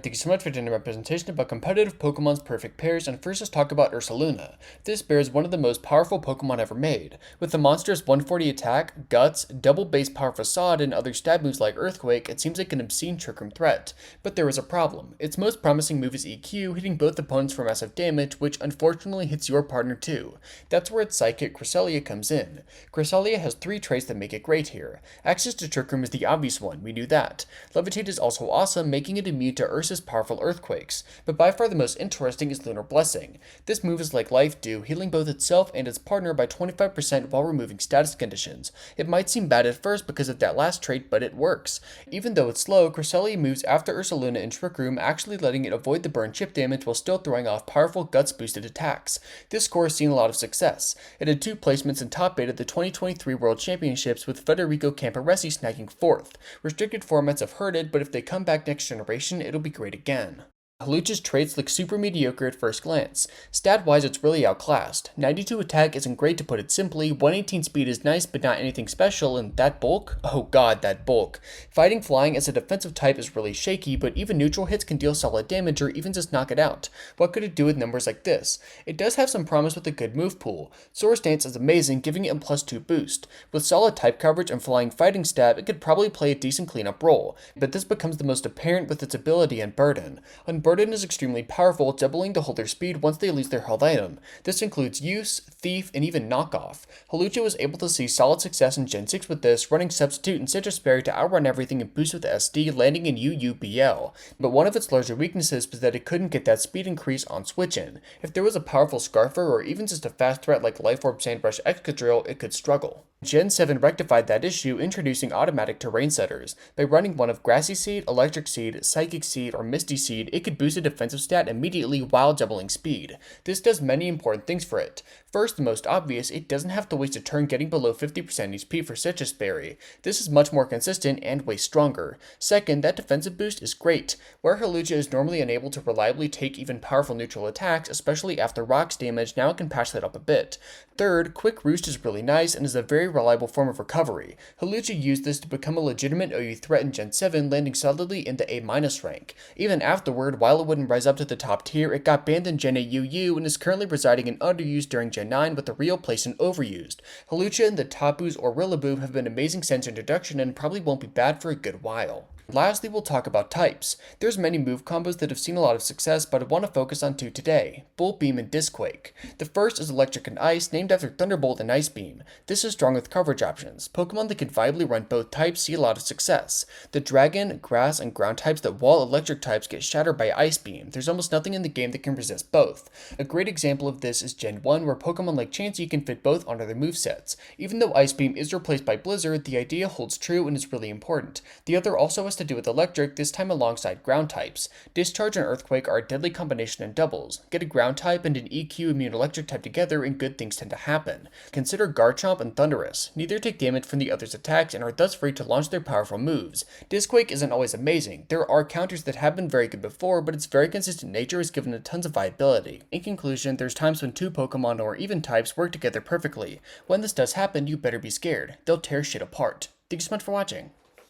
Thank you so much for doing a representation about competitive Pokemon's perfect pairs, and first let's talk about Ursaluna. This bear is one of the most powerful Pokemon ever made. With the monster's 140 attack, guts, double base power facade, and other stab moves like Earthquake, it seems like an obscene trick room threat. But there is a problem. Its most promising move is EQ, hitting both opponents for massive damage, which unfortunately hits your partner too. That's where its sidekick Cresselia comes in. Cresselia has 3 traits that make it great here. Access to Trick Room is the obvious one, we knew that. Levitate is also awesome, making it immune to Ursa's powerful earthquakes, but by far the most interesting is Lunar Blessing. This move is like Life Dew, healing both itself and its partner by 25% while removing status conditions. It might seem bad at first because of that last trait, but it works. Even though it's slow, Cresselia moves after Ursaluna in Trick Room, actually letting it avoid the burn chip damage while still throwing off powerful guts boosted attacks. This score has seen a lot of success. It had 2 placements in top 8 at the 2023 World Championships, with Federico Camporesi snagging 4th. Restricted formats have hurted, but if they come back next generation, it'll be great again. Hawlucha's traits look super mediocre at first glance. Stat-wise, it's really outclassed. 92 attack isn't great to put it simply, 118 speed is nice but not anything special, and that bulk? Oh god, that bulk. Fighting flying as a defensive type is really shaky, but even neutral hits can deal solid damage or even just knock it out. What could it do with numbers like this? It does have some promise with a good move pool. Source Dance is amazing, giving it a +2 boost. With solid type coverage and flying fighting stab, it could probably play a decent cleanup role, but this becomes the most apparent with its ability and burden. Burden is extremely powerful, doubling the holder's speed once they lose their held item. This includes use, thief, and even knockoff. Hawlucha was able to see solid success in Gen 6 with this, running Substitute and Citrus Berry to outrun everything and boost with SD, landing in UUBL. But one of its larger weaknesses was that it couldn't get that speed increase on switch-in. If there was a powerful Scarfer or even just a fast threat like Life Orb Sandbrush Excadrill, it could struggle. Gen 7 rectified that issue, introducing automatic terrain setters. By running one of Grassy Seed, Electric Seed, Psychic Seed, or Misty Seed, it could boost a defensive stat immediately while doubling speed. This does many important things for it. First, the most obvious, it doesn't have to waste a turn getting below 50% HP for Citrus Berry. This is much more consistent and way stronger. Second, that defensive boost is great. Where Hawlucha is normally unable to reliably take even powerful neutral attacks, especially after rocks damage, now it can patch that up a bit. Third, Quick Roost is really nice and is a very reliable form of recovery. Hawlucha used this to become a legitimate OU threat in Gen 7, landing solidly in the A- rank. Even afterward, while it wouldn't rise up to the top tier, it got banned in Gen 8 UU and is currently residing in underuse during Gen 9 with a real place in overused. Hawlucha and the Tapus or Rillaboom have been amazing since introduction and probably won't be bad for a good while. Lastly, we'll talk about types. There's many move combos that have seen a lot of success, but I want to focus on 2 today, Bolt Beam and Disquake. The first is Electric and Ice, named after Thunderbolt and Ice Beam. This is strong with coverage options. Pokemon that can viably run both types see a lot of success. The Dragon, Grass, and Ground types that wall Electric types get shattered by Ice Beam. There's almost nothing in the game that can resist both. A great example of this is Gen 1, where Pokemon like Chansey can fit both onto their movesets. Even though Ice Beam is replaced by Blizzard, the idea holds true and is really important. The other also has to do with Electric, this time alongside Ground types. Discharge and Earthquake are a deadly combination in doubles. Get a Ground type and an EQ immune Electric type together and good things tend to happen. Consider Garchomp and Thundurus. Neither take damage from the other's attacks and are thus free to launch their powerful moves. Disquake isn't always amazing. There are counters that have been very good before, but its very consistent nature has given it tons of viability. In conclusion, there's times when 2 Pokemon or even types work together perfectly. When this does happen, you better be scared. They'll tear shit apart. Thank you so much for watching.